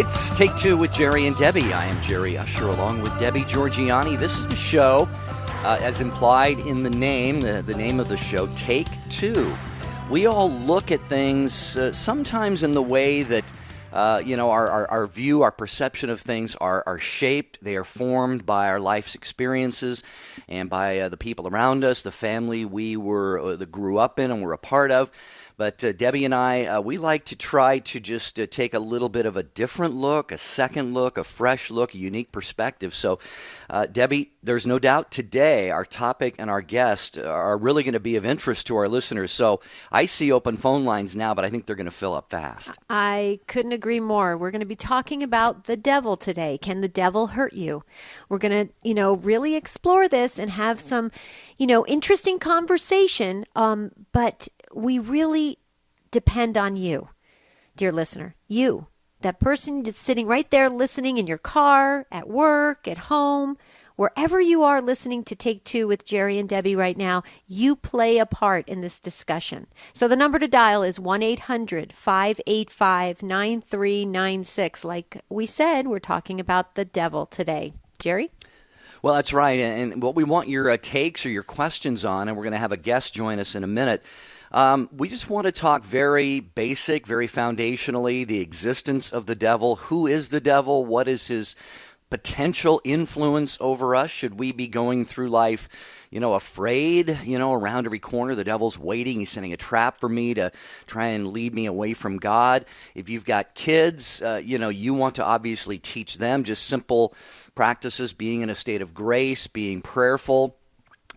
It's Take Two with Jerry and Debbie. I am Jerry Usher along with Debbie Georgianni. This is the show, as implied in the name, the name of the show, Take Two. We all look at things sometimes in the way that, our view, our perception of things are shaped. They are formed by our life's experiences and by the people around us, the family we grew up in and were a part of. But Debbie and I, we like to try to just take a little bit of a different look, a second look, a fresh look, a unique perspective. So, Debbie, there's no doubt today our topic and our guest are really going to be of interest to our listeners. So I see open phone lines now, but I think they're going to fill up fast. I couldn't agree more. We're going to be talking about the devil today. Can the devil hurt you? We're going to, really explore this and have some, interesting conversation. But we really depend on you, dear listener. You, that person that's sitting right there listening in your car, at work, at home, wherever you are listening to Take Two with Jerry and Debbie right now, you play a part in this discussion. So the number to dial is 1-800-585-9396. Like we said, we're talking about the devil today. Jerry? Well, that's right. And what we want your takes or your questions on, and we're going to have a guest join us in a minute. We just want to talk very basic, very foundationally, the existence of the devil. Who is the devil? What is his potential influence over us? Should we be going through life, afraid, around every corner? The devil's waiting. He's setting a trap for me to try and lead me away from God. If you've got kids, you want to obviously teach them just simple practices, being in a state of grace, being prayerful,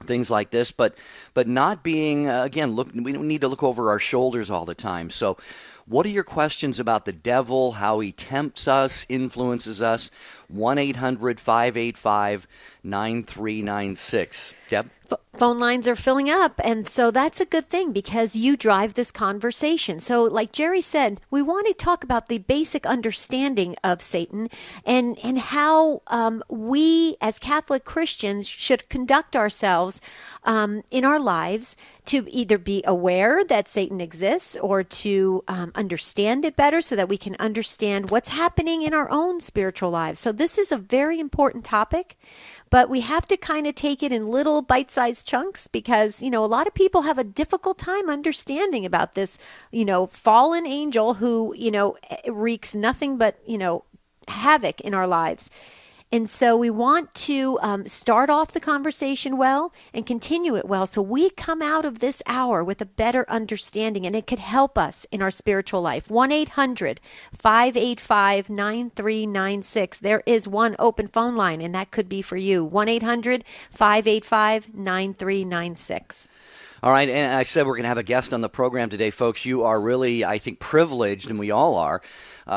things like this, but not being, we don't need to look over our shoulders all the time. So what are your questions about the devil, how he tempts us, influences us? 1-800-585-9396. Deb? Phone lines are filling up, and so that's a good thing because you drive this conversation. So like Jerry said, we want to talk about the basic understanding of Satan and how we as Catholic Christians should conduct ourselves in our lives to either be aware that Satan exists or to understand it better so that we can understand what's happening in our own spiritual lives. So this is a very important topic, but we have to kind of take it in little bite-sized chunks because, a lot of people have a difficult time understanding about this, fallen angel who, wreaks nothing but, havoc in our lives. And so we want to start off the conversation well and continue it well so we come out of this hour with a better understanding and it could help us in our spiritual life. 1-800-585-9396. There is one open phone line, and that could be for you. 1-800-585-9396. All right, and I said we're going to have a guest on the program today, folks. You are really, I think, privileged, and we all are,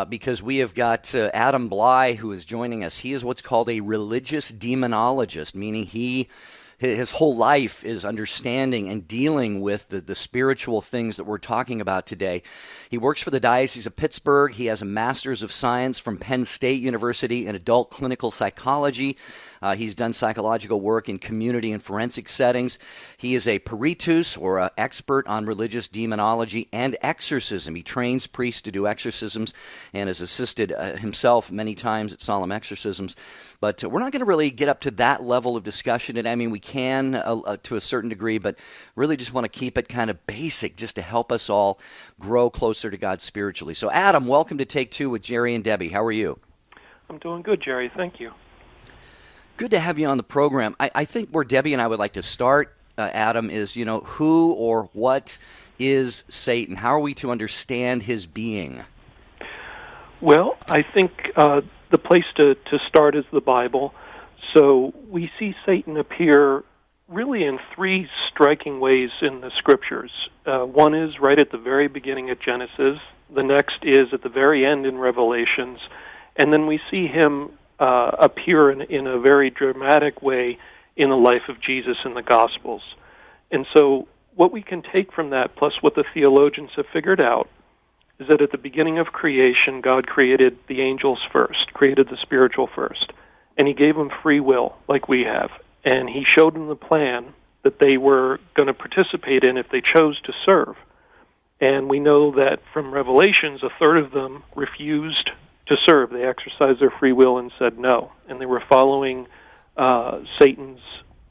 because we have got Adam Blai, who is joining us. He is what's called a religious demonologist, meaning his whole life is understanding and dealing with the spiritual things that we're talking about today. He works for the Diocese of Pittsburgh. He has a Master's of Science from Penn State University in adult clinical psychology. He's done psychological work in community and forensic settings. He is a peritus, or an expert on religious demonology and exorcism. He trains priests to do exorcisms and has assisted himself many times at solemn exorcisms. But we're not going to really get up to that level of discussion today. I mean, we can to a certain degree, but really just want to keep it kind of basic just to help us all grow closer to God spiritually. So, Adam, welcome to Take Two with Jerry and Debbie. How are you? I'm doing good, Jerry. Thank you. Good to have you on the program. I think where Debbie and I would like to start, Adam, is, who or what is Satan? How are we to understand his being? Well, I think the place to start is the Bible. So we see Satan appear really in three striking ways in the Scriptures. One is right at the very beginning of Genesis. The next is at the very end in Revelations. And then we see him appear in a very dramatic way in the life of Jesus in the Gospels. And so what we can take from that, plus what the theologians have figured out, is that at the beginning of creation, God created the angels first, created the spiritual first, and he gave them free will, like we have. And he showed them the plan that they were going to participate in if they chose to serve. And we know that from Revelations, a third of them refused to serve. They exercised their free will and said no. And they were following Satan's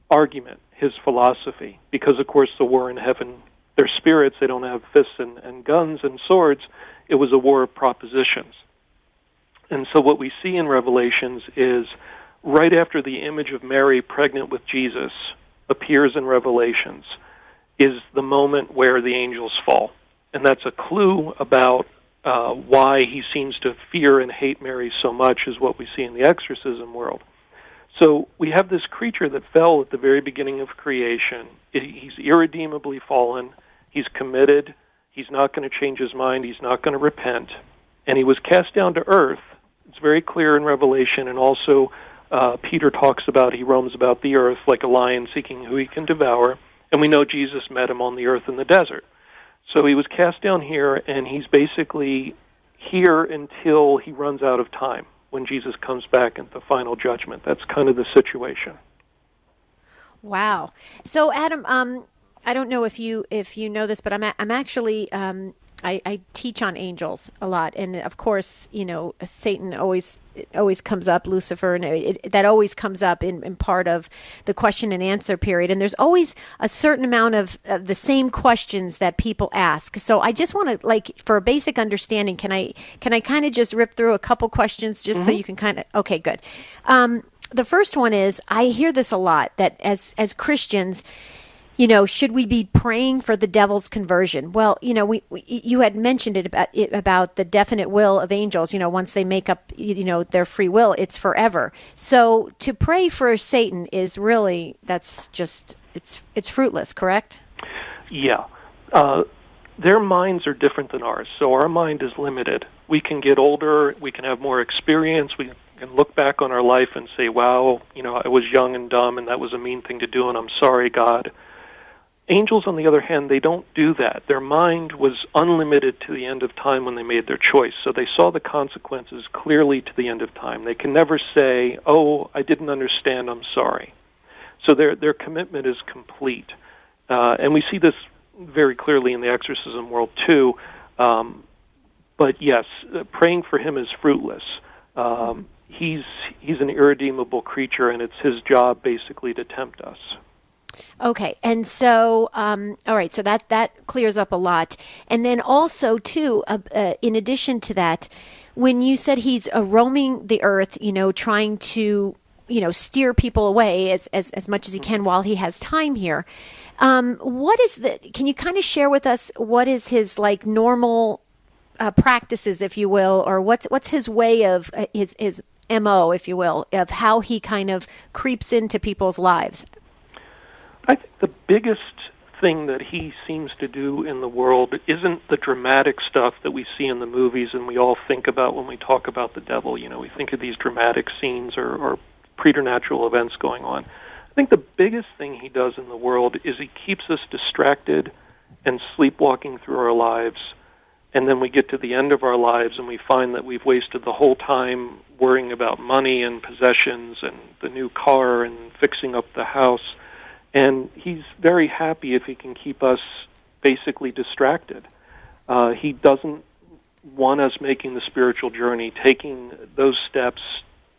argument, his philosophy, because, of course, the war in heaven, they're spirits, they don't have fists and guns and swords. It was a war of propositions. And so what we see in Revelations is right after the image of Mary pregnant with Jesus appears in Revelations is the moment where the angels fall. And that's a clue about why he seems to fear and hate Mary so much, is what we see in the exorcism world. So we have this creature that fell at the very beginning of creation. He's irredeemably fallen. He's committed. He's not going to change his mind. He's not going to repent. And he was cast down to earth. It's very clear in Revelation, and also Peter talks about he roams about the earth like a lion seeking who he can devour. And we know Jesus met him on the earth in the desert. So he was cast down here, and he's basically here until he runs out of time, when Jesus comes back at the final judgment. That's kind of the situation. Wow. So, Adam, I don't know if you know this, but I'm actually I teach on angels a lot, and of course, Satan always comes up, Lucifer, and that always comes up in part of the question and answer period. And there's always a certain amount of the same questions that people ask. So I just want to, for a basic understanding, can I kind of just rip through a couple questions just so you can kind of, okay, good. The first one is, I hear this a lot, that as Christians, should we be praying for the devil's conversion? Well, you had mentioned it about the definite will of angels. Once they make up, their free will, it's forever. So to pray for Satan is really, that's just, it's fruitless, correct? Yeah. Their minds are different than ours, so our mind is limited. We can get older, we can have more experience, we can look back on our life and say, wow, I was young and dumb and that was a mean thing to do and I'm sorry, God. Angels, on the other hand, they don't do that. Their mind was unlimited to the end of time when they made their choice, so they saw the consequences clearly to the end of time. They can never say, oh, I didn't understand, I'm sorry. So their commitment is complete. And we see this very clearly in the exorcism world, too. But yes, praying for him is fruitless. He's an irredeemable creature, and it's his job, basically, to tempt us. Okay, and so, all right, so that clears up a lot. And then also, too, in addition to that, when you said he's roaming the earth, trying to, steer people away as much as he can while he has time here, can you kind of share with us what is his, normal practices, if you will, or what's his way of, his MO, if you will, of how he kind of creeps into people's lives? I think the biggest thing that he seems to do in the world isn't the dramatic stuff that we see in the movies and we all think about when we talk about the devil. We think of these dramatic scenes or preternatural events going on. I think the biggest thing he does in the world is he keeps us distracted and sleepwalking through our lives, and then we get to the end of our lives and we find that we've wasted the whole time worrying about money and possessions and the new car and fixing up the house. And he's very happy if he can keep us basically distracted. He doesn't want us making the spiritual journey, taking those steps,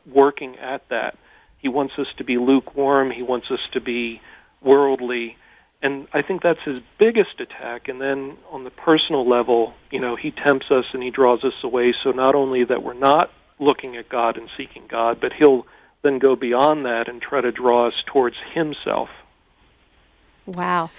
working at that. He wants us to be lukewarm. He wants us to be worldly. And I think that's his biggest attack. And then on the personal level, he tempts us and he draws us away. So not only that we're not looking at God and seeking God, but he'll then go beyond that and try to draw us towards himself. Wow.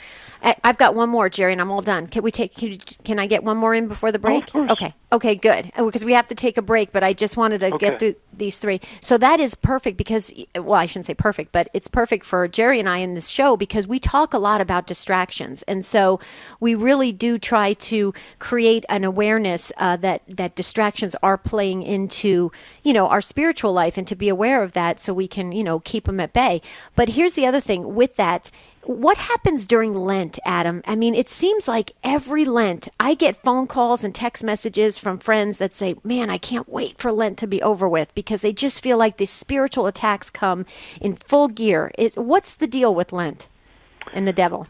I've got one more, Jerry, and I'm all done. Can I get one more in before the break? Oh, of course. Okay, good. Because we have to take a break, but I just wanted to get through these three. So that is perfect because, well, I shouldn't say perfect, but it's perfect for Jerry and I in this show because we talk a lot about distractions. And so we really do try to create an awareness that distractions are playing into, our spiritual life and to be aware of that so we can, keep them at bay. But here's the other thing with that. What happens during Lent, Adam? I mean, it seems like every Lent, I get phone calls and text messages from friends that say, man, I can't wait for Lent to be over with because they just feel like these spiritual attacks come in full gear. What's the deal with Lent and the devil?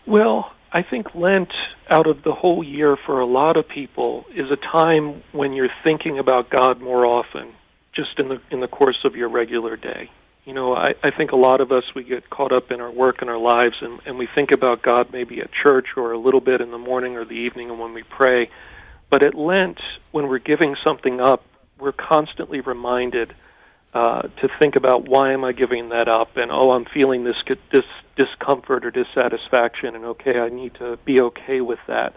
Well, I think Lent, out of the whole year for a lot of people, is a time when you're thinking about God more often, just in the course of your regular day. You know, I think a lot of us, we get caught up in our work and our lives, and we think about God maybe at church or a little bit in the morning or the evening and when we pray. But at Lent, when we're giving something up, we're constantly reminded to think about, why am I giving that up? And, I'm feeling this discomfort or dissatisfaction, and okay, I need to be okay with that.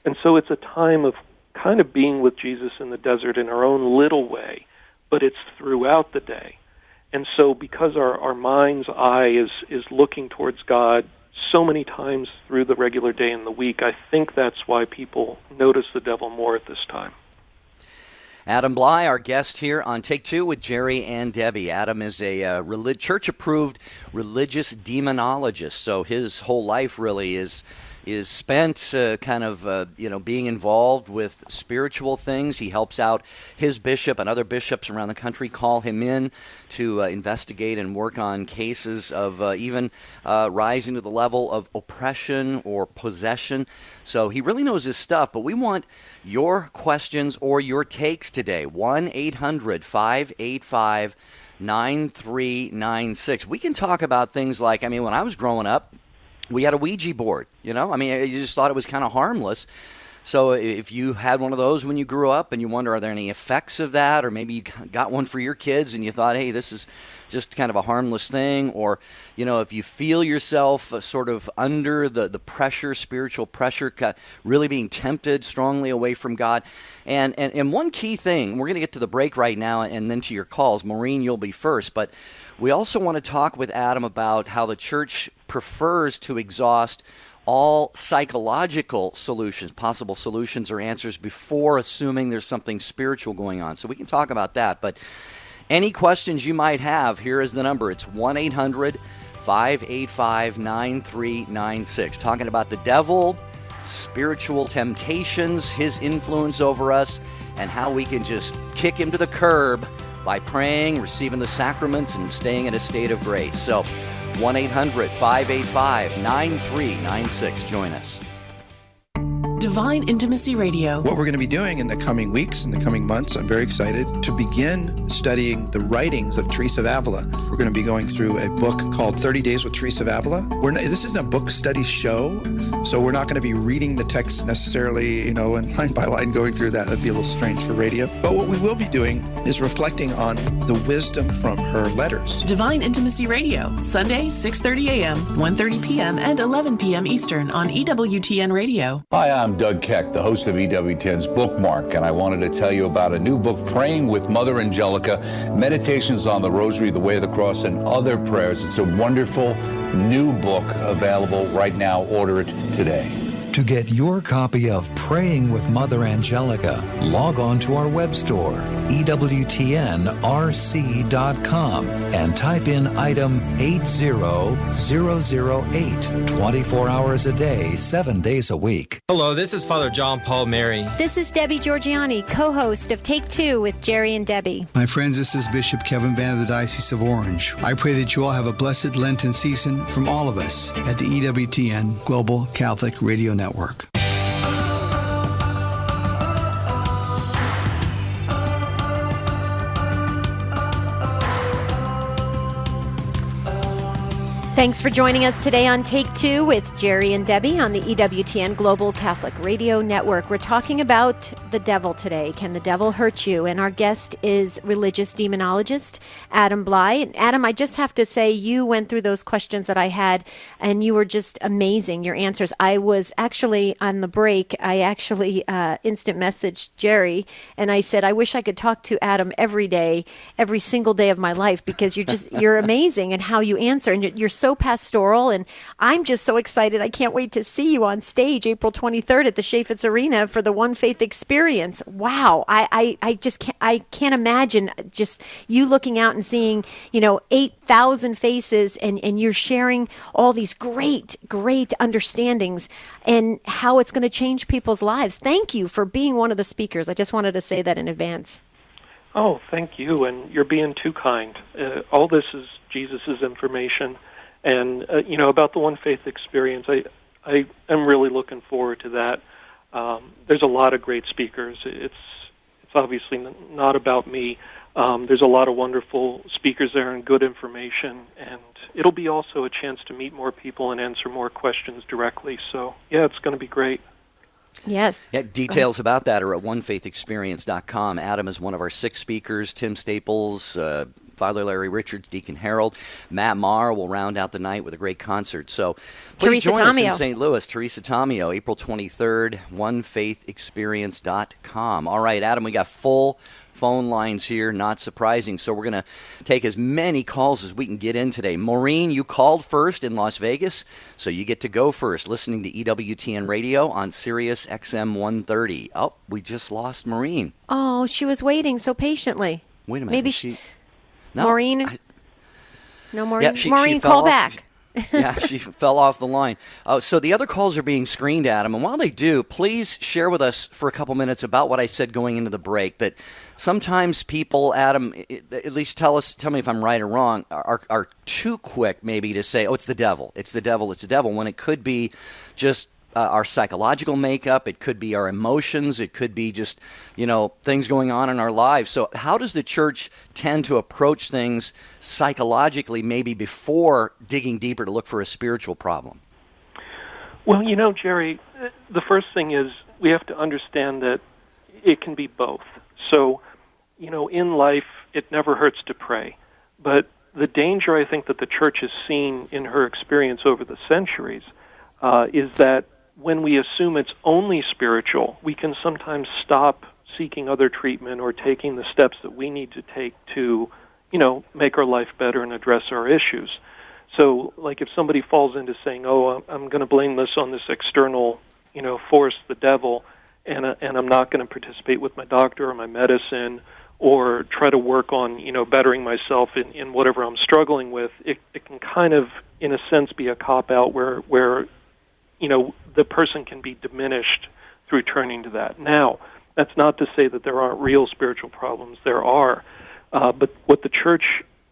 And so it's a time of kind of being with Jesus in the desert in our own little way, but it's throughout the day. And so because our mind's eye is looking towards God so many times through the regular day and the week, I think that's why people notice the devil more at this time. Adam Blai, our guest here on Take Two with Jerry and Debbie. Adam is a church-approved religious demonologist, so his whole life really is spent being involved with spiritual things. He helps out his bishop and other bishops around the country, call him in to investigate and work on cases of even rising to the level of oppression or possession. So he really knows his stuff, but we want your questions or your takes today. 1-800-585-9396. We can talk about things like, when I was growing up, we had a Ouija board, you just thought it was kind of harmless. So if you had one of those when you grew up and you wonder, are there any effects of that? Or maybe you got one for your kids and you thought, hey, this is just kind of a harmless thing. Or, if you feel yourself sort of under the pressure, spiritual pressure, really being tempted strongly away from God. And one key thing, we're going to get to the break right now and then to your calls. Maureen, you'll be first. But we also want to talk with Adam about how the church prefers to exhaust all psychological solutions, possible solutions or answers, before assuming there's something spiritual going on. So we can talk about that. But any questions you might have, here is the number. It's 1-800-585-9396. Talking about the devil, spiritual temptations, his influence over us, and how we can just kick him to the curb by praying, receiving the sacraments, and staying in a state of grace. So 1-800-585-9396. Join us. Divine Intimacy Radio. What we're going to be doing in the coming weeks, in the coming months, I'm very excited to begin studying the writings of Teresa of Avila. We're going to be going through a book called 30 Days with Teresa of Avila. This isn't a book study show, so we're not going to be reading the text necessarily, and line by line going through that. That'd be a little strange for radio. But what we will be doing is reflecting on the wisdom from her letters. Divine Intimacy Radio, Sunday, 6:30 a.m., 1:30 p.m., and 11 p.m. Eastern on EWTN Radio. Hi, I'm Doug Keck, the host of EWTN's Bookmark, and I wanted to tell you about a new book, Praying with Mother Angelica, Meditations on the Rosary, the Way of the Cross, and Other Prayers. It's a wonderful new book available right now. Order it today. To get your copy of Praying with Mother Angelica, log on to our web store, EWTNRC.com, and type in item 80008, 24 hours a day, 7 days a week. Hello, this is Father John Paul Mary. This is Debbie Georgiani, co-host of Take Two with Jerry and Debbie. My friends, this is Bishop Kevin Van of the Diocese of Orange. I pray that you all have a blessed Lenten season from all of us at the EWTN Global Catholic Radio Network. Thanks for joining us today on Take Two with Jerry and Debbie on the EWTN Global Catholic Radio Network. We're talking about the devil today. Can the devil hurt you? And our guest is religious demonologist Adam Blai. Adam, I just have to say, you went through those questions that I had, and you were just amazing, your answers. I was actually on the break, I actually instant messaged Jerry, and I said, I wish I could talk to Adam every day, every single day of my life, because you're amazing and how you answer, and you're so pastoral, and I'm just so excited. I can't wait to see you on stage April 23rd at the Chaffetz Arena for the One Faith Experience. Wow. I can't imagine just you looking out and seeing, 8,000 faces, and you're sharing all these great understandings and how it's going to change people's lives. Thank you for being one of the speakers. I just wanted to say that in advance. Oh, thank you, and you're being too kind. All this is Jesus' information. And, about the One Faith Experience, I am really looking forward to that. There's a lot of great speakers. It's obviously not about me. There's a lot of wonderful speakers there and good information, and it'll be also a chance to meet more people and answer more questions directly. So, yeah, it's going to be great. Yes. Yeah, details about that are at onefaithexperience.com. Adam is one of our 6 speakers. Tim Staples, Father Larry Richards, Deacon Harold, Matt Maher will round out the night with a great concert. So please Teresa join us in Tomeo. St. Louis. Teresa Tomeo, April 23rd, onefaithexperience.com. All right, Adam, we got full phone lines here, not surprising. So we're going to take as many calls as we can get in today. Maureen, you called first in Las Vegas, so you get to go first, listening to EWTN Radio on Sirius XM 130. Oh, we just lost Maureen. Oh, she was waiting so patiently. Wait a minute. Maybe No, Maureen? No, Maureen? Yeah, Maureen, she fell call off. back. Yeah, she fell off the line. So the other calls are being screened, Adam, and while they do, please share with us for a couple minutes about what I said going into the break, that sometimes people, Adam, at least tell me if I'm right or wrong, are too quick maybe to say, oh, it's the devil, it's the devil, it's the devil, when it could be just our psychological makeup, it could be our emotions, it could be just, things going on in our lives. So how does the church tend to approach things psychologically, maybe before digging deeper to look for a spiritual problem? Well, Jerry, the first thing is we have to understand that it can be both. So, in life, it never hurts to pray. But the danger, I think, that the church has seen in her experience over the centuries is that when we assume it's only spiritual, we can sometimes stop seeking other treatment or taking the steps that we need to take to, make our life better and address our issues. So, like if somebody falls into saying, oh, I'm going to blame this on this external, force, the devil, and I'm not going to participate with my doctor or my medicine or try to work on, bettering myself in whatever I'm struggling with, it can kind of, in a sense, be a cop-out where the person can be diminished through turning to that. Now, that's not to say that there aren't real spiritual problems. There are. But what the church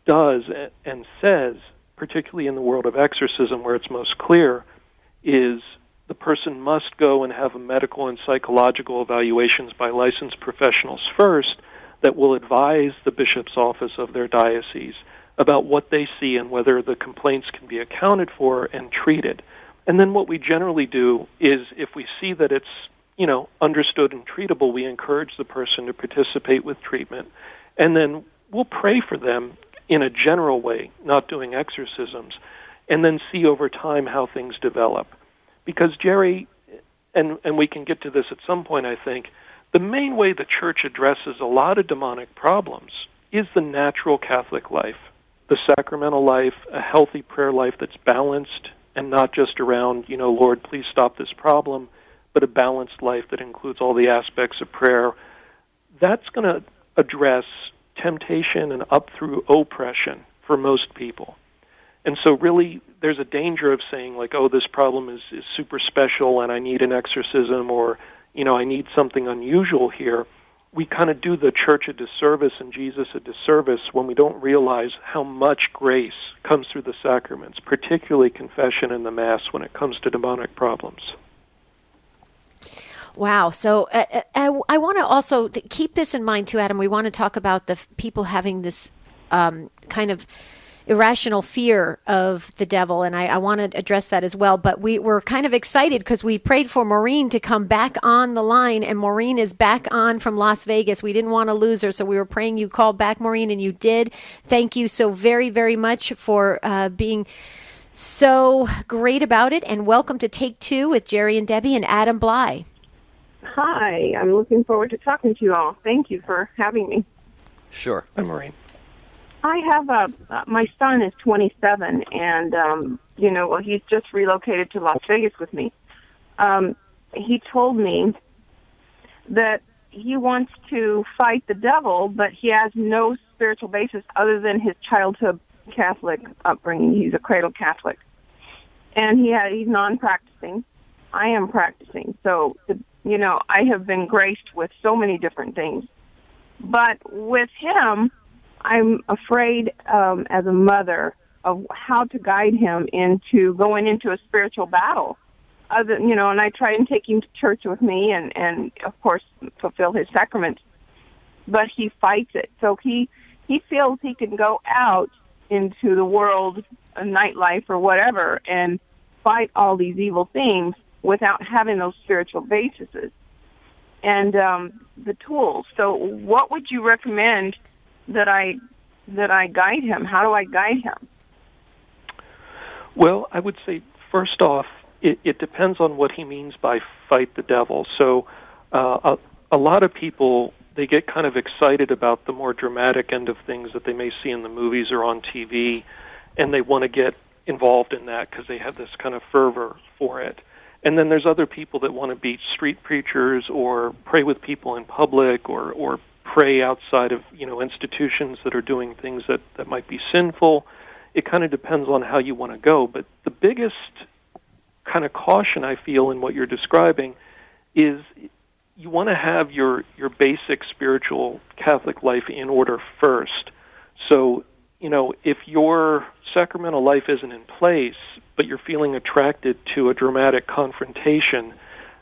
does and says, particularly in the world of exorcism where it's most clear, is the person must go and have medical and psychological evaluations by licensed professionals first that will advise the bishop's office of their diocese about what they see and whether the complaints can be accounted for and treated. And then what we generally do is if we see that it's, understood and treatable, we encourage the person to participate with treatment. And then we'll pray for them in a general way, not doing exorcisms, and then see over time how things develop. Because, Jerry, and we can get to this at some point, I think, the main way the church addresses a lot of demonic problems is the natural Catholic life, the sacramental life, a healthy prayer life that's balanced, and not just around, Lord, please stop this problem, but a balanced life that includes all the aspects of prayer. That's going to address temptation and up through oppression for most people. And so really there's a danger of saying like, oh, this problem is super special and I need an exorcism or, I need something unusual here. We kind of do the church a disservice and Jesus a disservice when we don't realize how much grace comes through the sacraments, particularly confession and the Mass when it comes to demonic problems. Wow. So I want to also keep this in mind too, Adam. We want to talk about the people having this kind of irrational fear of the devil, and I want to address that as well. But we were kind of excited because we prayed for Maureen to come back on the line, and Maureen is back on from Las Vegas. We didn't want to lose her, so we were praying you called back, Maureen, and you did. Thank you so very, very much for being so great about it, and welcome to Take Two with Jerry and Debbie and Adam Blai. Hi, I'm looking forward to talking to you all. Thank you for having me. Sure. Hi, Maureen. I have my son is 27, and he's just relocated to Las Vegas with me. He told me that he wants to fight the devil, but he has no spiritual basis other than his childhood Catholic upbringing. He's a cradle Catholic, and he's non-practicing. I am practicing, so I have been graced with so many different things, but with him, I'm afraid as a mother of how to guide him into going into a spiritual battle and I try and take him to church with me and of course fulfill his sacraments, but he fights it. So he feels he can go out into the world, a nightlife or whatever, and fight all these evil things without having those spiritual bases and the tools. So what would you recommend that I guide him? How do I guide him? Well, I would say, first off, it depends on what he means by fight the devil. So a lot of people, they get kind of excited about the more dramatic end of things that they may see in the movies or on TV, and they want to get involved in that because they have this kind of fervor for it. And then there's other people that want to be street preachers or pray with people in public or pray outside of, institutions that are doing things that might be sinful. It kind of depends on how you want to go. But the biggest kind of caution I feel in what you're describing is you want to have your basic spiritual Catholic life in order first. So, if your sacramental life isn't in place, but you're feeling attracted to a dramatic confrontation,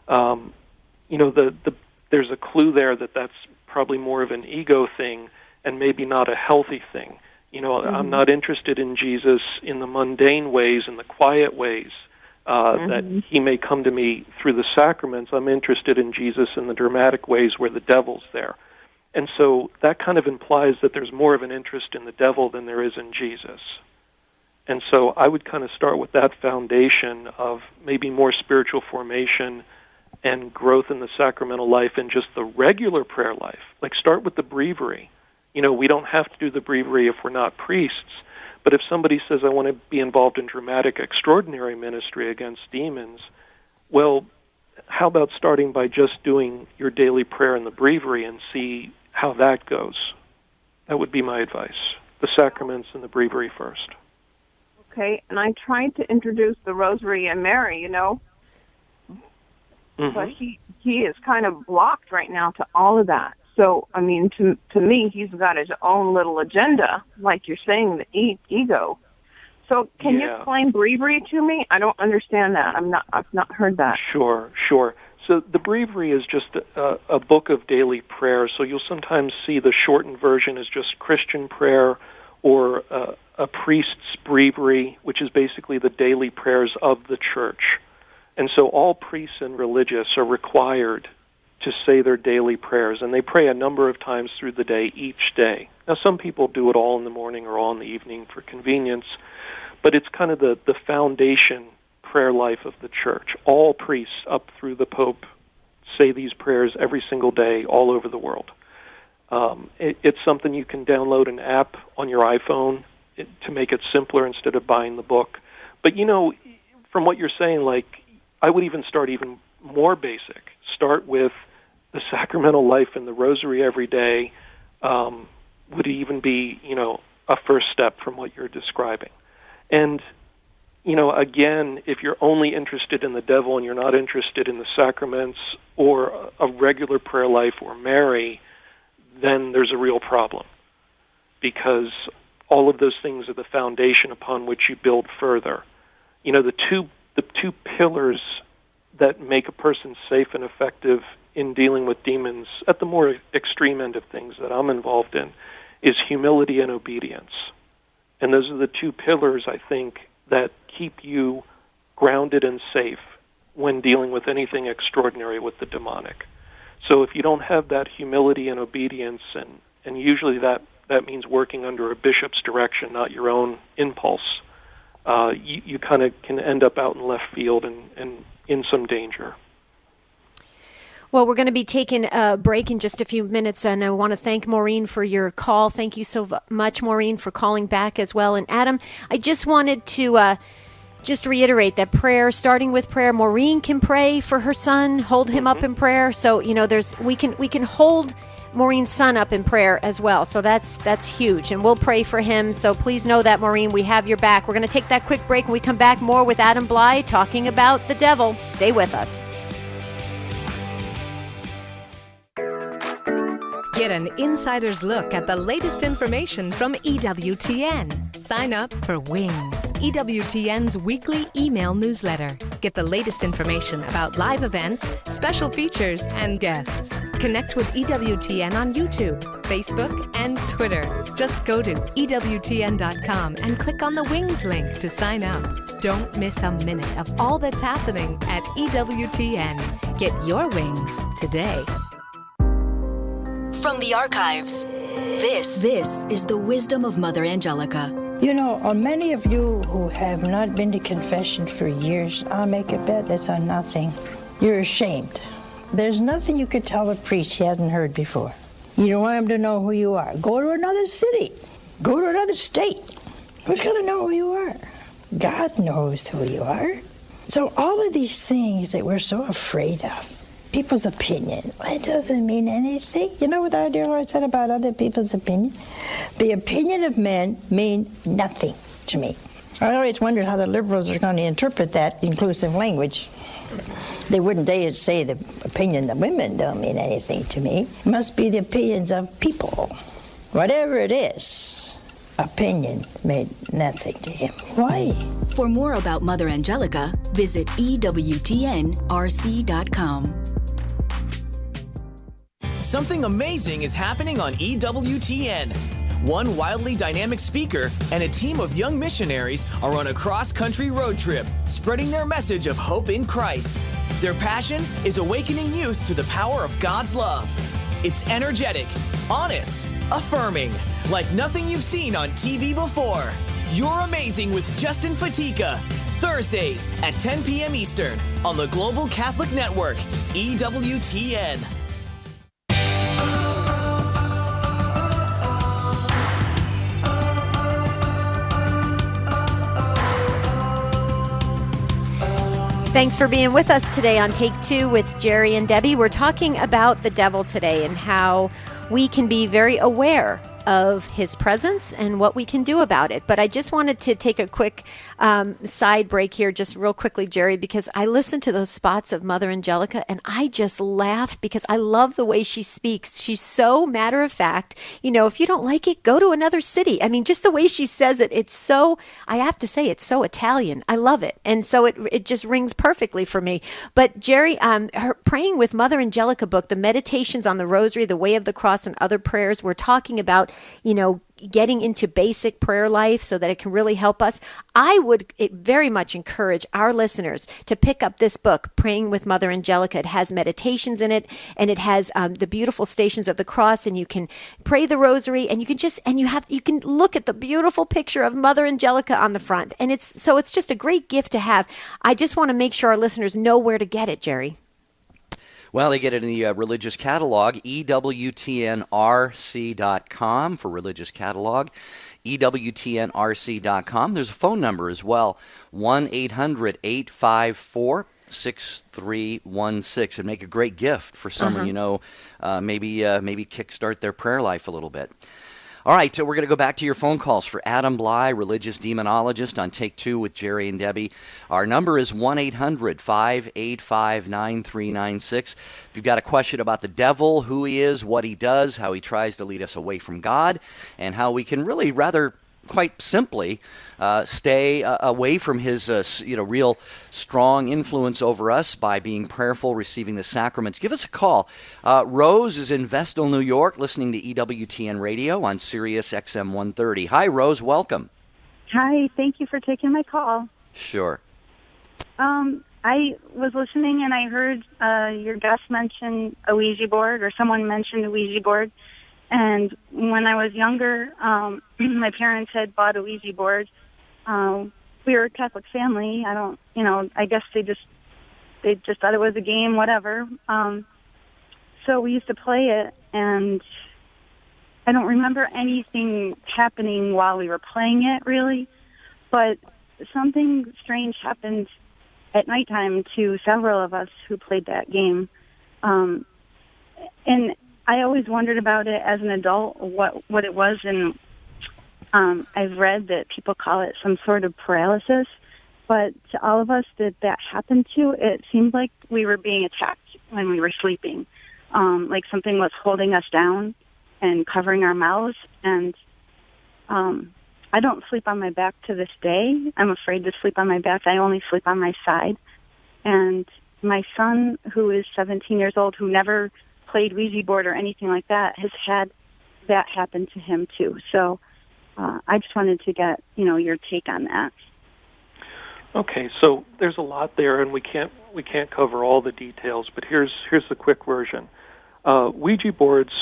there's a clue there that that's probably more of an ego thing and maybe not a healthy thing. I'm not interested in Jesus in the mundane ways, in the quiet ways that he may come to me through the sacraments. I'm interested in Jesus in the dramatic ways where the devil's there. And so that kind of implies that there's more of an interest in the devil than there is in Jesus. And so I would kind of start with that foundation of maybe more spiritual formation and growth in the sacramental life and just the regular prayer life. Like start with the breviary. We don't have to do the breviary if we're not priests, but if somebody says, I want to be involved in dramatic, extraordinary ministry against demons, well, how about starting by just doing your daily prayer in the breviary and see how that goes? That would be my advice. The sacraments and the breviary first. Okay, and I tried to introduce the Rosary and Mary, but he is kind of blocked right now to all of that. So, I mean, to me, he's got his own little agenda, like you're saying, the ego. So, can you explain breviary to me? I don't understand that. I've not heard that. Sure. So, the breviary is just a book of daily prayer. So, you'll sometimes see the shortened version is just Christian prayer, or a priest's breviary, which is basically the daily prayers of the church. And so, all priests and religious are required to say their daily prayers, and they pray a number of times through the day, each day. Now, some people do it all in the morning or all in the evening for convenience, but it's kind of the foundation prayer life of the church. All priests, up through the Pope, say these prayers every single day all over the world. It's something you can download an app on your iPhone to make it simpler instead of buying the book. But, from what you're saying, I would even start even more basic. Start with the sacramental life and the rosary every day would even be, a first step from what you're describing. And, again, if you're only interested in the devil and you're not interested in the sacraments or a regular prayer life or Mary, then there's a real problem, because all of those things are the foundation upon which you build further. The two pillars that make a person safe and effective in dealing with demons at the more extreme end of things that I'm involved in is humility and obedience. And those are the two pillars, I think, that keep you grounded and safe when dealing with anything extraordinary with the demonic. So if you don't have that humility and obedience, and usually that means working under a bishop's direction, not your own impulse, you kind of can end up out in left field and in some danger. Well, we're going to be taking a break in just a few minutes, and I want to thank Maureen for your call. Thank you so much, Maureen, for calling back as well. And Adam, I just wanted to just reiterate that prayer, starting with prayer, Maureen can pray for her son, hold him up in prayer. So, we can hold Maureen's son up in prayer as well. So that's huge, and we'll pray for him. So please know that, Maureen, we have your back. We're going to take that quick break, and we come back more with Adam Blai talking about the devil. Stay with us. Get an insider's look at the latest information from EWTN. Sign up for Wings. EWTN's weekly email newsletter. Get the latest information about live events, special features, and guests. Connect with EWTN on YouTube, Facebook, and Twitter. Just go to EWTN.com and click on the Wings link to sign up. Don't miss a minute of all that's happening at EWTN. Get your wings today. From the archives, this is the wisdom of Mother Angelica. You know, many of you who have not been to confession for years, I'll make a bet it's on nothing. You're ashamed. There's nothing you could tell a priest he hasn't heard before. You don't want him to know who you are. Go to another city. Go to another state. Who's going to know who you are? God knows who you are. So all of these things that we're so afraid of, people's opinion, it doesn't mean anything. You know what our dear Lord said about other people's opinion? The opinion of men mean nothing to me. I always wondered how the liberals are going to interpret that inclusive language. They wouldn't dare say the opinion of women don't mean anything to me. It must be the opinions of people. Whatever it is, opinion made nothing to him. Why? For more about Mother Angelica, visit EWTNRC.com. Something amazing is happening on EWTN. One wildly dynamic speaker and a team of young missionaries are on a cross-country road trip, spreading their message of hope in Christ. Their passion is awakening youth to the power of God's love. It's energetic, honest, affirming, like nothing you've seen on TV before. You're Amazing with Justin Fatika. Thursdays at 10 p.m. Eastern on the Global Catholic Network, EWTN. Thanks for being with us today on Take Two with Jerry and Debbie. We're talking about the devil today and how we can be very aware of his presence and what we can do about it. But I just wanted to take a quick side break here, just real quickly, Jerry, because I listened to those spots of Mother Angelica and I just laughed because I love the way she speaks. She's so matter of fact. You know, if you don't like it, go to another city. I mean, just the way she says it, it's so, I have to say, it's so Italian. I love it. And so it just rings perfectly for me. But Jerry, her Praying with Mother Angelica book, the Meditations on the Rosary, the Way of the Cross, and other prayers, we're talking about, you know, getting into basic prayer life so that it can really help us. I would very much encourage our listeners to pick up this book, Praying with Mother Angelica. It has meditations in it, and it has the beautiful Stations of the Cross, and you can pray the Rosary, and you can just you can look at the beautiful picture of Mother Angelica on the front, and it's just a great gift to have. I just want to make sure our listeners know where to get it, Jerry. Well, they get it in the religious catalog, EWTNRC.com for religious catalog, EWTNRC.com. There's a phone number as well, 1-800-854-6316, and make a great gift for someone you know, maybe kickstart their prayer life a little bit. All right, so we're going to go back to your phone calls for Adam Blai, religious demonologist, on Take Two with Jerry and Debbie. Our number is 1-800-585-9396. If you've got a question about the devil, who he is, what he does, how he tries to lead us away from God, and how we can really rather quite simply stay away from his real strong influence over us by being prayerful, receiving the sacraments, give us a call. Rose is in Vestal, New York, listening to EWTN Radio on Sirius XM 130. Hi, Rose. Welcome. Hi. Thank you for taking my call. Sure. I was listening and I heard your guest mention a Ouija board, or someone mentioned a Ouija board. And when I was younger, my parents had bought a Ouija board. We were a Catholic family. I guess they just thought it was a game, whatever. So we used to play it, and I don't remember anything happening while we were playing it, really. But something strange happened at nighttime to several of us who played that game. And I always wondered about it as an adult, what it was, and I've read that people call it some sort of paralysis, but to all of us that happened to, it seemed like we were being attacked when we were sleeping, like something was holding us down and covering our mouths, and I don't sleep on my back to this day. I'm afraid to sleep on my back. I only sleep on my side. And my son, who is 17 years old, who never played Ouija board or anything like that, has had that happen to him too. So I just wanted to get, your take on that. Okay, so there's a lot there, and we can't cover all the details, but here's the quick version. Ouija boards,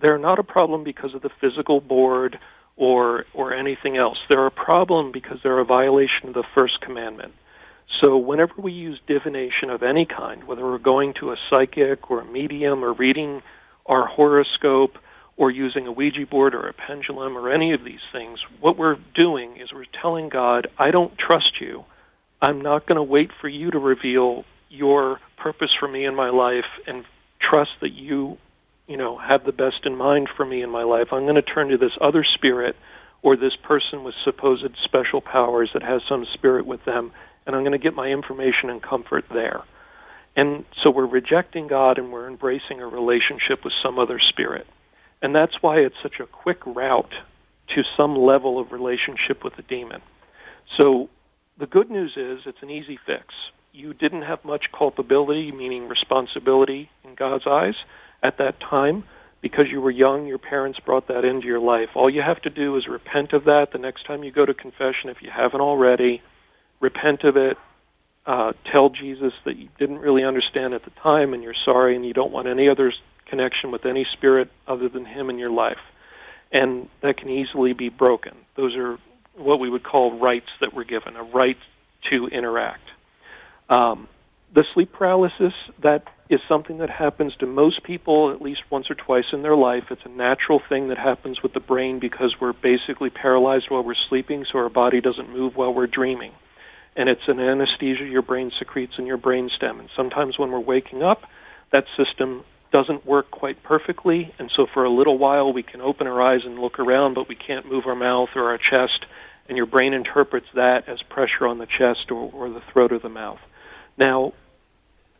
they're not a problem because of the physical board or anything else. They're a problem because they're a violation of the first commandment. So whenever we use divination of any kind, whether we're going to a psychic or a medium or reading our horoscope or using a Ouija board or a pendulum or any of these things, what we're doing is we're telling God, I don't trust you. I'm not going to wait for you to reveal your purpose for me in my life and trust that you have the best in mind for me in my life. I'm going to turn to this other spirit or this person with supposed special powers that has some spirit with them, and I'm going to get my information and comfort there. And so we're rejecting God and we're embracing a relationship with some other spirit. And that's why it's such a quick route to some level of relationship with the demon. So the good news is it's an easy fix. You didn't have much culpability, meaning responsibility in God's eyes at that time. Because you were young, your parents brought that into your life. All you have to do is repent of that the next time you go to confession, if you haven't already. Repent of it. Tell Jesus that you didn't really understand at the time and you're sorry and you don't want any other connection with any spirit other than him in your life. And that can easily be broken. Those are what we would call rights that we're given, a right to interact. The sleep paralysis, that is something that happens to most people at least once or twice in their life. It's a natural thing that happens with the brain because we're basically paralyzed while we're sleeping, so our body doesn't move while we're dreaming. And it's an anesthesia your brain secretes in your brainstem. And sometimes when we're waking up, that system doesn't work quite perfectly, and so for a little while we can open our eyes and look around, but we can't move our mouth or our chest, and your brain interprets that as pressure on the chest or the throat or the mouth. Now,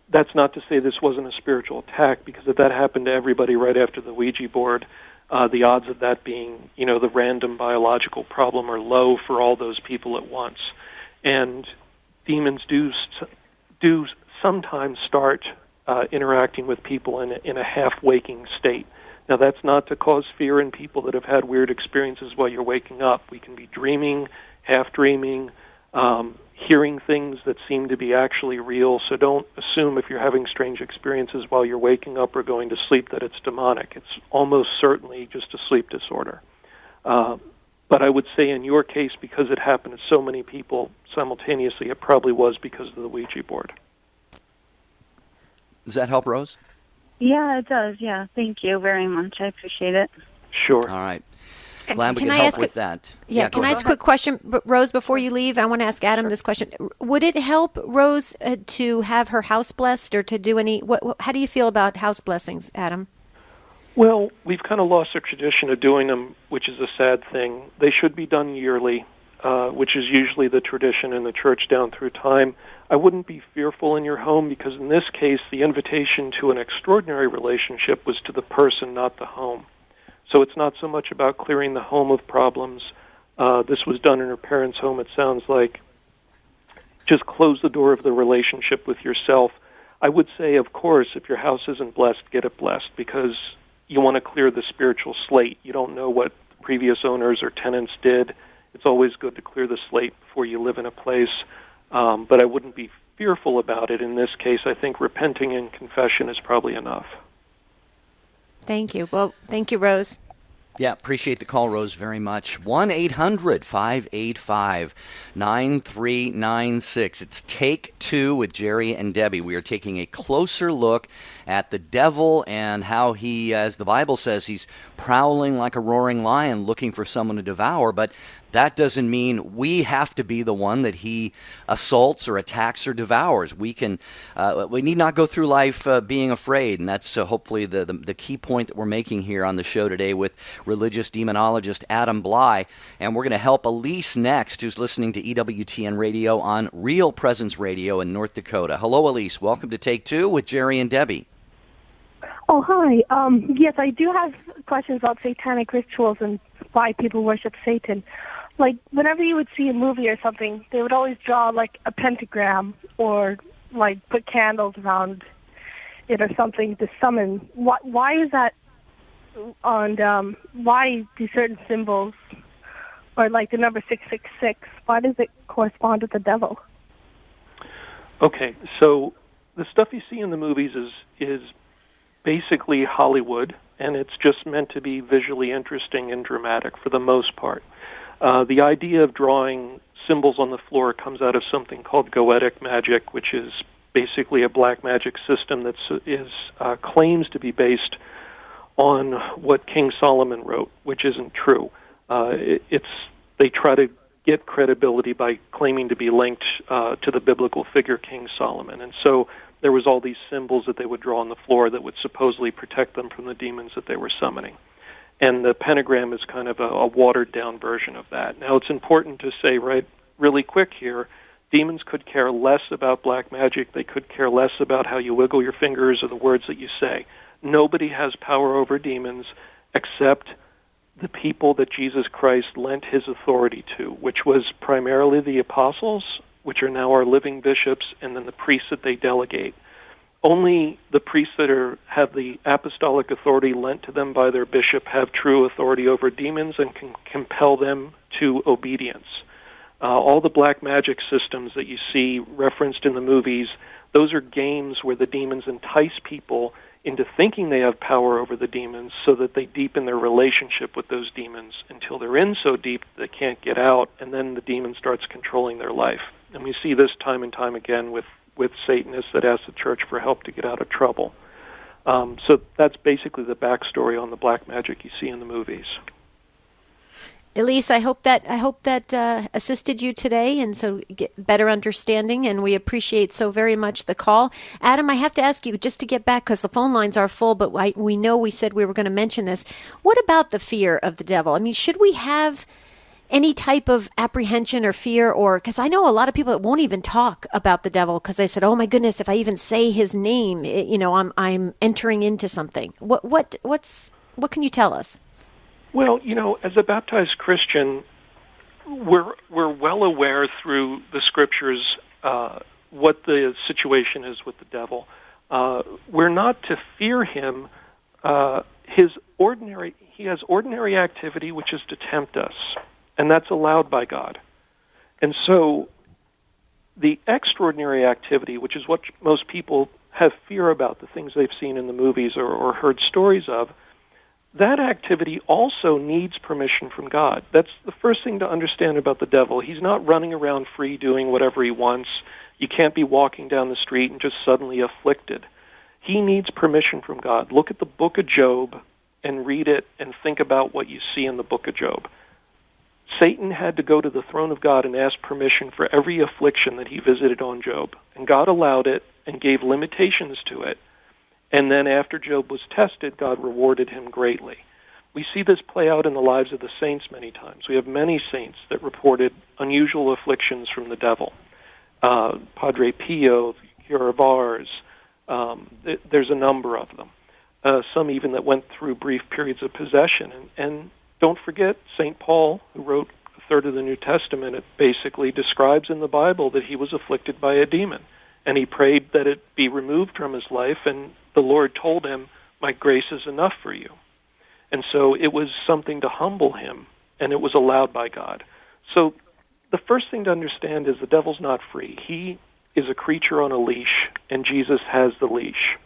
that's not to say this wasn't a spiritual attack, because if that happened to everybody right after the Ouija board, the odds of that being, the random biological problem are low for all those people at once. And demons do sometimes start interacting with people in a half-waking state. Now, that's not to cause fear in people that have had weird experiences while you're waking up. We can be dreaming, half-dreaming, hearing things that seem to be actually real, so don't assume if you're having strange experiences while you're waking up or going to sleep that it's demonic. It's almost certainly just a sleep disorder. But I would say in your case, because it happened to so many people simultaneously, it probably was because of the Ouija board. Does that help, Rose? Yeah, it does. Yeah, thank you very much. I appreciate it. Sure. All right. Glad we Can can I help ask with that. Can I ask a quick question, Rose, before you leave? I want to ask Adam this question. Would it help Rose to have her house blessed or to do any, how do you feel about house blessings, Adam? Well, we've kind of lost the tradition of doing them, which is a sad thing. They should be done yearly, which is usually the tradition in the church down through time. I wouldn't be fearful in your home because in this case, the invitation to an extraordinary relationship was to the person, not the home. So it's not so much about clearing the home of problems. This was done in her parents' home, it sounds like. Just close the door of the relationship with yourself. I would say, of course, if your house isn't blessed, get it blessed, because you want to clear the spiritual slate. You don't know what the previous owners or tenants did. It's always good to clear the slate before you live in a place. But I wouldn't be fearful about it. In this case, I think repenting and confession is probably enough. Thank you. Well, thank you, Rose. Yeah, appreciate the call, Rose, very much. 1-800-585-9396. It's Take Two with Jerry and Debbie. We are taking a closer look at the devil and how he, as the Bible says, he's prowling like a roaring lion looking for someone to devour. But that doesn't mean we have to be the one that he assaults or attacks or devours. We need not go through life being afraid, and that's hopefully the key point that we're making here on the show today with religious demonologist Adam Blai. And we're going to help Elise next, who's listening to EWTN Radio on Real Presence Radio in North Dakota. Hello, Elise. Welcome to Take Two with Jerry and Debbie. Oh, hi. Yes, I do have questions about satanic rituals and why people worship Satan. like whenever you would see a movie or something, they would always draw like a pentagram or like put candles around it or something to summon. Why is that? And why do certain symbols, or like the number 666, why does it correspond with the devil? Okay, so the stuff you see in the movies is basically Hollywood, and it's just meant to be visually interesting and dramatic for the most part. The idea of drawing symbols on the floor comes out of something called Goetic magic, which is basically a black magic system that claims to be based on what King Solomon wrote, which isn't true. They try to get credibility by claiming to be linked to the biblical figure King Solomon. And so there was all these symbols that they would draw on the floor that would supposedly protect them from the demons that they were summoning. And the pentagram is kind of a watered-down version of that. Now, it's important to say really quick here, demons could care less about black magic. They could care less about how you wiggle your fingers or the words that you say. Nobody has power over demons except the people that Jesus Christ lent his authority to, which was primarily the apostles, which are now our living bishops, and then the priests that they delegate. Only the priests that have the apostolic authority lent to them by their bishop have true authority over demons and can compel them to obedience. All the black magic systems that you see referenced in the movies, those are games where the demons entice people into thinking they have power over the demons so that they deepen their relationship with those demons until they're in so deep they can't get out, and then the demon starts controlling their life. And we see this time and time again with Satanists that ask the church for help to get out of trouble. So that's basically the backstory on the black magic you see in the movies. Elise, I hope that assisted you today, and so get better understanding. And we appreciate so very much the call. Adam, I have to ask you just to get back because the phone lines are full. But we know we said we were going to mention this. What about the fear of the devil? I mean, should we have any type of apprehension or fear, or because I know a lot of people that won't even talk about the devil because they said, "Oh my goodness, if I even say his name, I'm entering into something." What can you tell us? Well, as a baptized Christian, we're well aware through the scriptures what the situation is with the devil. We're not to fear him. He has ordinary activity, which is to tempt us, and that's allowed by God. And so the extraordinary activity, which is what most people have fear about, the things they've seen in the movies or heard stories of, that activity also needs permission from God. That's the first thing to understand about the devil. He's not running around free doing whatever he wants. You can't be walking down the street and just suddenly afflicted. He needs permission from God. Look at the book of Job and read it and think about what you see in the book of Job. Satan had to go to the throne of God and ask permission for every affliction that he visited on Job. And God allowed it and gave limitations to it. And then after Job was tested, God rewarded him greatly. We see this play out in the lives of the saints many times. We have many saints that reported unusual afflictions from the devil. Padre Pio, Cure of Ars, there's a number of them. Some even that went through brief periods of possession. And don't forget, St. Paul, who wrote a third of the New Testament, it basically describes in the Bible that he was afflicted by a demon. And he prayed that it be removed from his life, and the Lord told him, "My grace is enough for you." And so it was something to humble him, and it was allowed by God. So the first thing to understand is the devil's not free. He is a creature on a leash, and Jesus has the leash.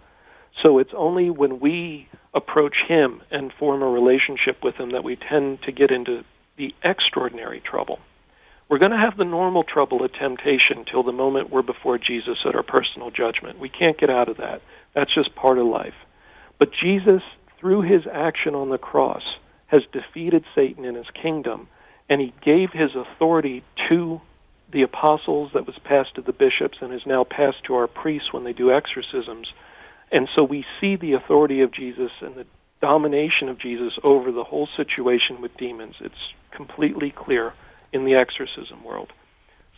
So it's only when we approach him and form a relationship with him that we tend to get into the extraordinary trouble. We're going to have the normal trouble of temptation till the moment we're before Jesus at our personal judgment. We can't get out of that. That's just part of life. But Jesus, through his action on the cross, has defeated Satan in his kingdom, and he gave his authority to the apostles that was passed to the bishops and is now passed to our priests when they do exorcisms. And so we see the authority of Jesus and the domination of Jesus over the whole situation with demons. It's completely clear in the exorcism world.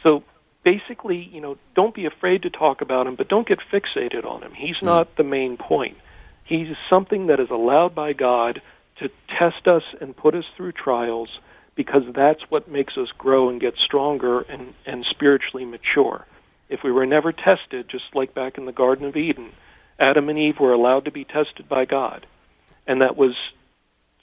So basically, don't be afraid to talk about him, but don't get fixated on him. He's not the main point. He's something that is allowed by God to test us and put us through trials because that's what makes us grow and get stronger and spiritually mature. If we were never tested, just like back in the Garden of Eden, Adam and Eve were allowed to be tested by God, and that was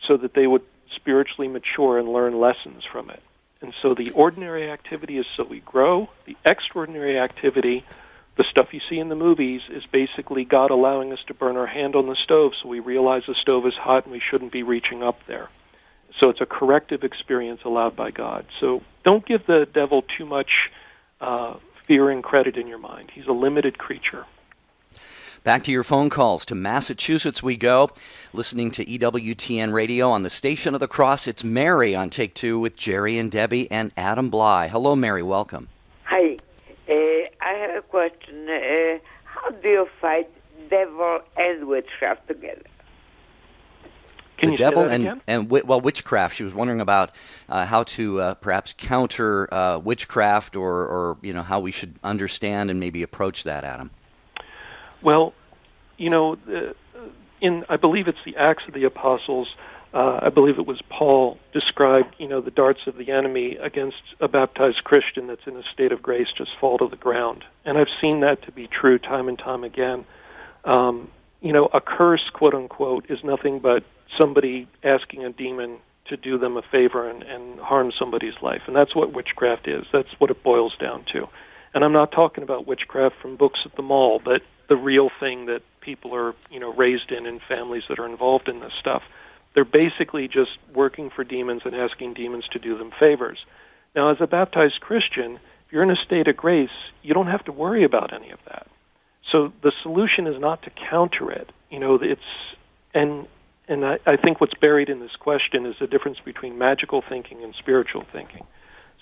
so that they would spiritually mature and learn lessons from it. And so the ordinary activity is so we grow. The extraordinary activity, the stuff you see in the movies, is basically God allowing us to burn our hand on the stove so we realize the stove is hot and we shouldn't be reaching up there. So it's a corrective experience allowed by God. So don't give the devil too much fear and credit in your mind. He's a limited creature. Back to your phone calls. To Massachusetts we go, listening to EWTN Radio on the Station of the Cross. It's Mary on Take Two with Jerry and Debbie and Adam Blai. Hello, Mary. Welcome. Hi. I have a question. How do you fight devil and witchcraft together? Can the you devil say that again? and witchcraft. She was wondering about how to perhaps counter witchcraft, or how we should understand and maybe approach that, Adam. Well, I believe it's the Acts of the Apostles. I believe it was Paul described, the darts of the enemy against a baptized Christian that's in a state of grace just fall to the ground. And I've seen that to be true time and time again. A curse, quote unquote, is nothing but somebody asking a demon to do them a favor and harm somebody's life. And that's what witchcraft is. That's what it boils down to. And I'm not talking about witchcraft from books at the mall, but the real thing that people are, raised in families that are involved in this stuff. They're basically just working for demons and asking demons to do them favors. Now, as a baptized Christian, if you're in a state of grace, you don't have to worry about any of that. So the solution is not to counter it. I think what's buried in this question is the difference between magical thinking and spiritual thinking.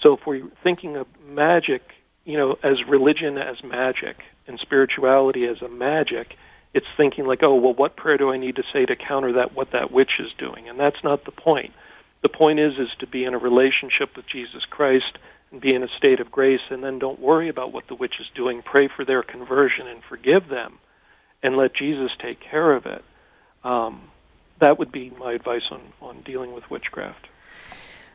So if we're thinking of magic, as religion as magic and spirituality as a magic, it's thinking like, oh, well, what prayer do I need to say to counter that, what that witch is doing? And that's not the point. The point is to be in a relationship with Jesus Christ and be in a state of grace, and then don't worry about what the witch is doing. Pray for their conversion and forgive them, and let Jesus take care of it. That would be my advice on dealing with witchcraft.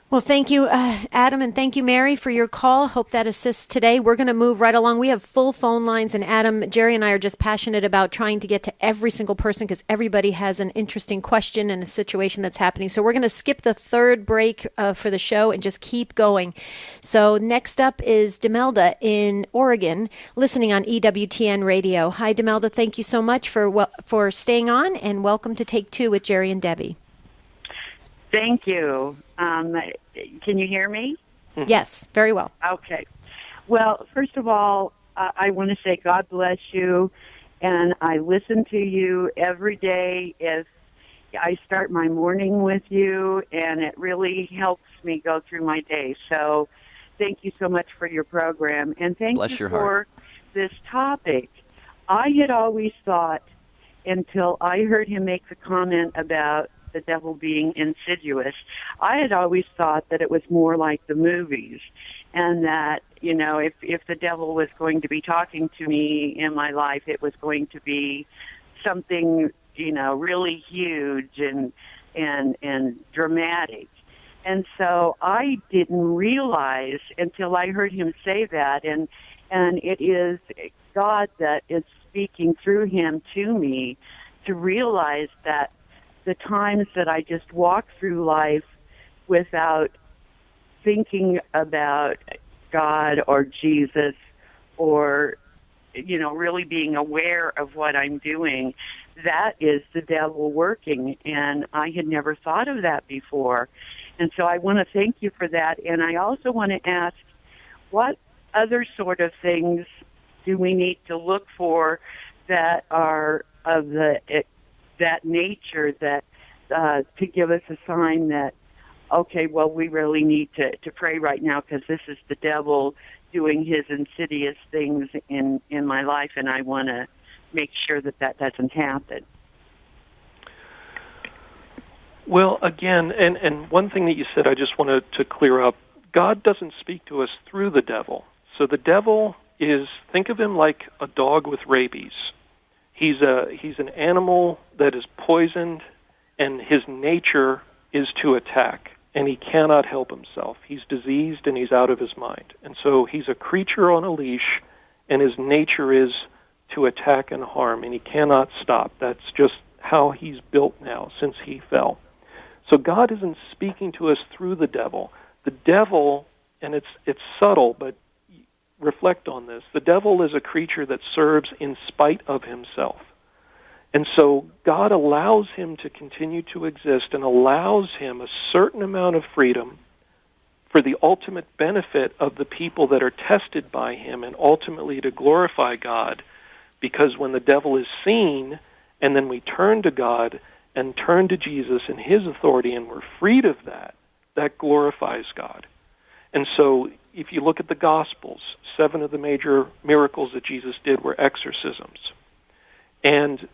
Well, thank you, Adam, and thank you, Mary, for your call. Hope that assists today. We're going to move right along. We have full phone lines, and Adam, Jerry, and I are just passionate about trying to get to every single person because everybody has an interesting question and a situation that's happening. So we're going to skip the third break for the show and just keep going. So next up is Demelda in Oregon, listening on EWTN Radio. Hi, Demelda. Thank you so much for staying on, and welcome to Take Two with Jerry and Debbie. Thank you. Can you hear me? Yes, very well. Okay. Well, first of all, I want to say God bless you, and I listen to you every day as I start my morning with you, and it really helps me go through my day. So thank you so much for your program, and thank Bless you your for heart. this topic. I had always thought, until I heard him make the comment about the devil being insidious, I had always thought that it was more like the movies, and that, if the devil was going to be talking to me in my life, it was going to be something, really huge and dramatic. And so I didn't realize until I heard him say that, and it is God that is speaking through him to me, to realize that the times that I just walk through life without thinking about God or Jesus or, really being aware of what I'm doing, that is the devil working. And I had never thought of that before. And so I want to thank you for that. And I also want to ask, what other sort of things do we need to look for that are of that nature, that to give us a sign that, okay, well, we really need to pray right now because this is the devil doing his insidious things in my life, and I want to make sure that doesn't happen. Well, again, and one thing that you said I just wanted to clear up, God doesn't speak to us through the devil. So the devil is, think of him like a dog with rabies. He's an animal that is poisoned, and his nature is to attack. and he cannot help himself. He's diseased and he's out of his mind. And so he's a creature on a leash, and his nature is to attack and harm, and he cannot stop. That's just how he's built now since he fell. So God isn't speaking to us through the devil. The devil, and it's subtle, but reflect on this, the devil is a creature that serves in spite of himself. And so God allows him to continue to exist and allows him a certain amount of freedom for the ultimate benefit of the people that are tested by him and ultimately to glorify God. Because when the devil is seen and then we turn to God and turn to Jesus and his authority and we're freed of that, that glorifies God. And so if you look at the Gospels, 7 of the major miracles that Jesus did were exorcisms. And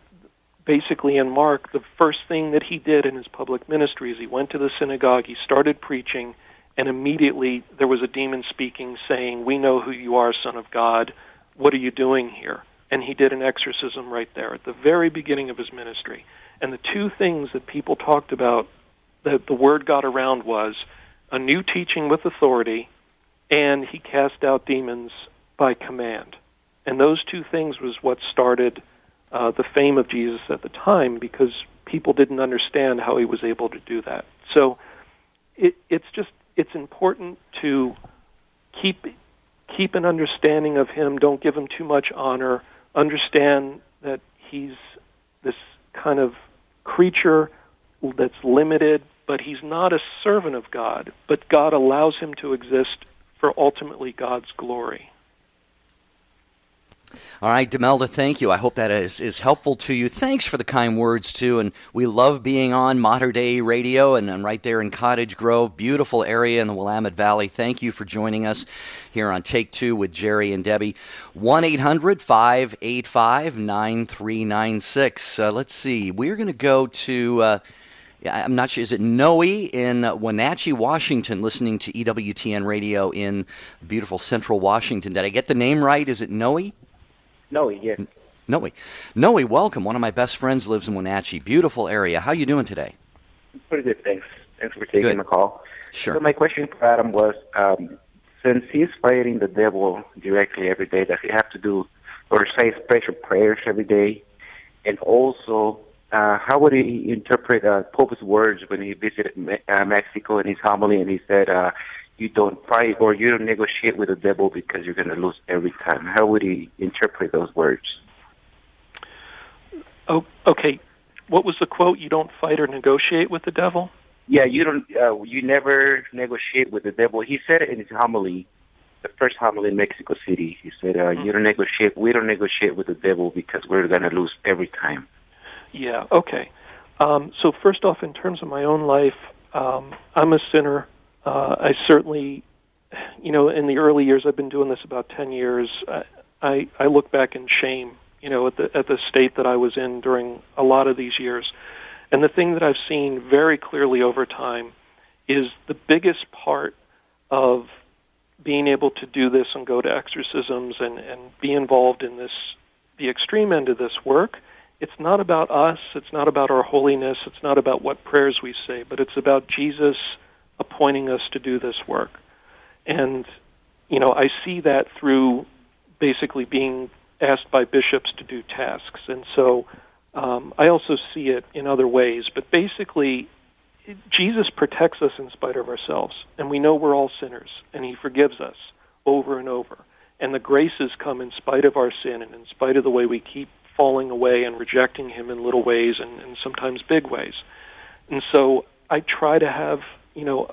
basically in Mark, the first thing that he did in his public ministry is he went to the synagogue, he started preaching, and immediately there was a demon speaking, saying, "We know who you are, Son of God. What are you doing here?" And he did an exorcism right there at the very beginning of his ministry. And the two things that people talked about that the word got around was a new teaching with authority, and he cast out demons by command. And those two things was what started the fame of Jesus at the time, because people didn't understand how he was able to do that. So it's important to keep an understanding of him. Don't give him too much honor. Understand that he's this kind of creature that's limited, but he's not a servant of God, but God allows him to exist for ultimately God's glory. All right, Demelda, thank you. I hope that is helpful to you. Thanks for the kind words, too. And we love being on Mater Dei Radio, and I'm right there in Cottage Grove, beautiful area in the Willamette Valley. Thank you for joining us here on Take Two with Jerry and Debbie. 1-800-585-9396. Let's see. We're going to go to... I'm not sure, is it Noe in Wenatchee, Washington, listening to EWTN Radio in beautiful central Washington. Did I get the name right? Is it Noe? Noe, yes. Noe, welcome. One of my best friends lives in Wenatchee. Beautiful area. How you doing today? Pretty good, thanks. Thanks for taking the call. Sure. So my question for Adam was, since he's fighting the devil directly every day, does he have to do or say special prayers every day? And also, how would he interpret Pope's words when he visited Mexico in his homily and he said, you don't fight or you don't negotiate with the devil because you're going to lose every time? How would he interpret those words? Oh, okay. What was the quote? You don't fight or negotiate with the devil? Yeah, you don't. You never negotiate with the devil. He said it in his homily, the first homily in Mexico City. He said, "You don't negotiate. We don't negotiate with the devil because we're going to lose every time." Yeah. Okay. So first off, in terms of my own life, I'm a sinner. I certainly, in the early years, I've been doing this about 10 years. I look back in shame, at the state that I was in during a lot of these years. And the thing that I've seen very clearly over time is the biggest part of being able to do this and go to exorcisms and be involved in the extreme end of this work. It's not about us. It's not about our holiness. It's not about what prayers we say, but it's about Jesus appointing us to do this work. And, I see that through basically being asked by bishops to do tasks. And so I also see it in other ways. But basically, Jesus protects us in spite of ourselves. And we know we're all sinners, and he forgives us over and over. And the graces come in spite of our sin and in spite of the way we keep falling away and rejecting him in little ways and sometimes big ways. And so I try to have,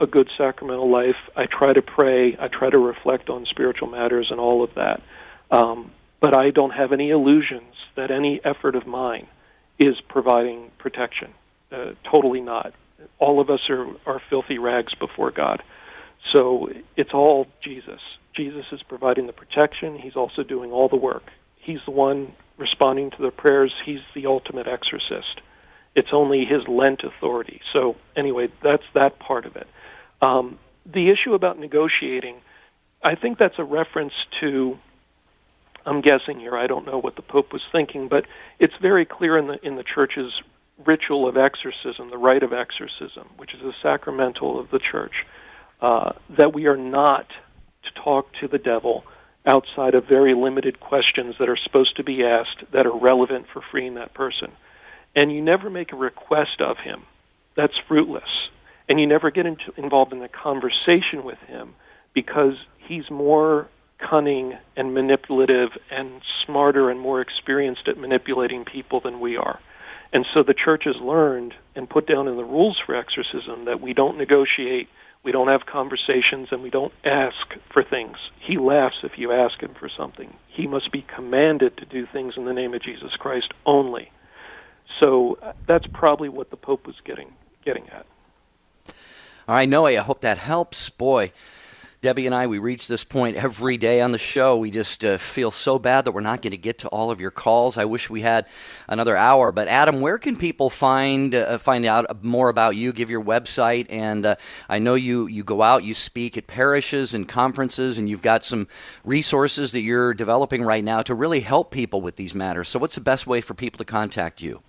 a good sacramental life. I try to pray. I try to reflect on spiritual matters and all of that. But I don't have any illusions that any effort of mine is providing protection. Totally not. All of us are filthy rags before God. So it's all Jesus. Jesus is providing the protection. He's also doing all the work. He's the one responding to the prayers. He's the ultimate exorcist. It's only his Lent authority. So anyway, that's that part of it. The issue about negotiating, I think that's a reference to, I'm guessing here, I don't know what the Pope was thinking, but it's very clear in the Church's ritual of exorcism, the rite of exorcism, which is a sacramental of the church, that we are not to talk to the devil outside of very limited questions that are supposed to be asked that are relevant for freeing that person. And you never make a request of him. That's fruitless. And you never get involved in the conversation with him because he's more cunning and manipulative and smarter and more experienced at manipulating people than we are. And so the church has learned and put down in the rules for exorcism that we don't negotiate, we don't have conversations, and we don't ask for things. He laughs if you ask him for something. He must be commanded to do things in the name of Jesus Christ only. So that's probably what the Pope was getting at. All right, Noe, I hope that helps. Boy, Debbie and I, we reach this point every day on the show. We just feel so bad that we're not going to get to all of your calls. I wish we had another hour. But Adam, where can people find out more about you? Give your website. And I know you go out, you speak at parishes and conferences, and you've got some resources that you're developing right now to really help people with these matters. So what's the best way for people to contact you?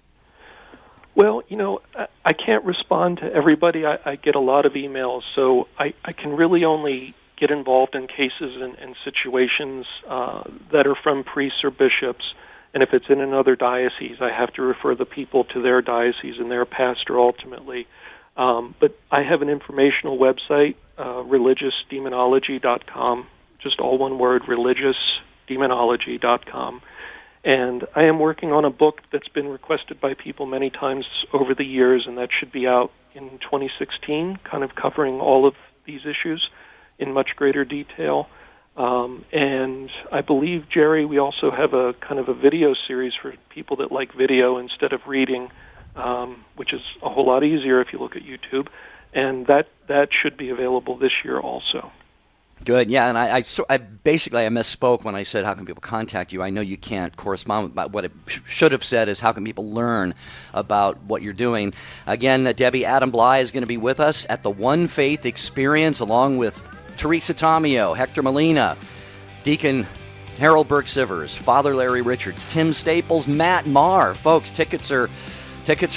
Well, I can't respond to everybody. I get a lot of emails, so I can really only get involved in cases and situations that are from priests or bishops. And if it's in another diocese, I have to refer the people to their diocese and their pastor ultimately. But I have an informational website, religiousdemonology.com, just all one word, religiousdemonology.com. And I am working on a book that's been requested by people many times over the years, and that should be out in 2016, kind of covering all of these issues in much greater detail. And I believe, Jerry, we also have a kind of a video series for people that like video instead of reading, which is a whole lot easier if you look at YouTube. And that should be available this year also. Good, yeah, and I basically misspoke when I said how can people contact you. I know you can't correspond with what it should have said is how can people learn about what you're doing. Again, Debbie, Adam Blai is going to be with us at the One Faith Experience along with Teresa Tomeo, Hector Molina, Deacon Harold Burke-Sivers, Father Larry Richards, Tim Staples, Matt Maher. Folks, tickets are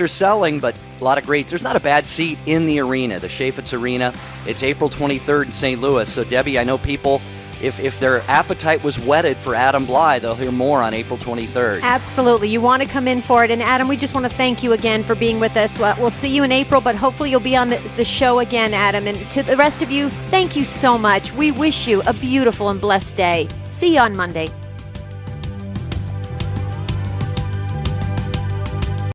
selling, but a lot of great. There's not a bad seat in the arena, the Chaffetz Arena. It's April 23rd in St. Louis. So, Debbie, I know people, if their appetite was whetted for Adam Blai, they'll hear more on April 23rd. Absolutely. You want to come in for it. And, Adam, we just want to thank you again for being with us. We'll see you in April, but hopefully you'll be on the show again, Adam. And to the rest of you, thank you so much. We wish you a beautiful and blessed day. See you on Monday.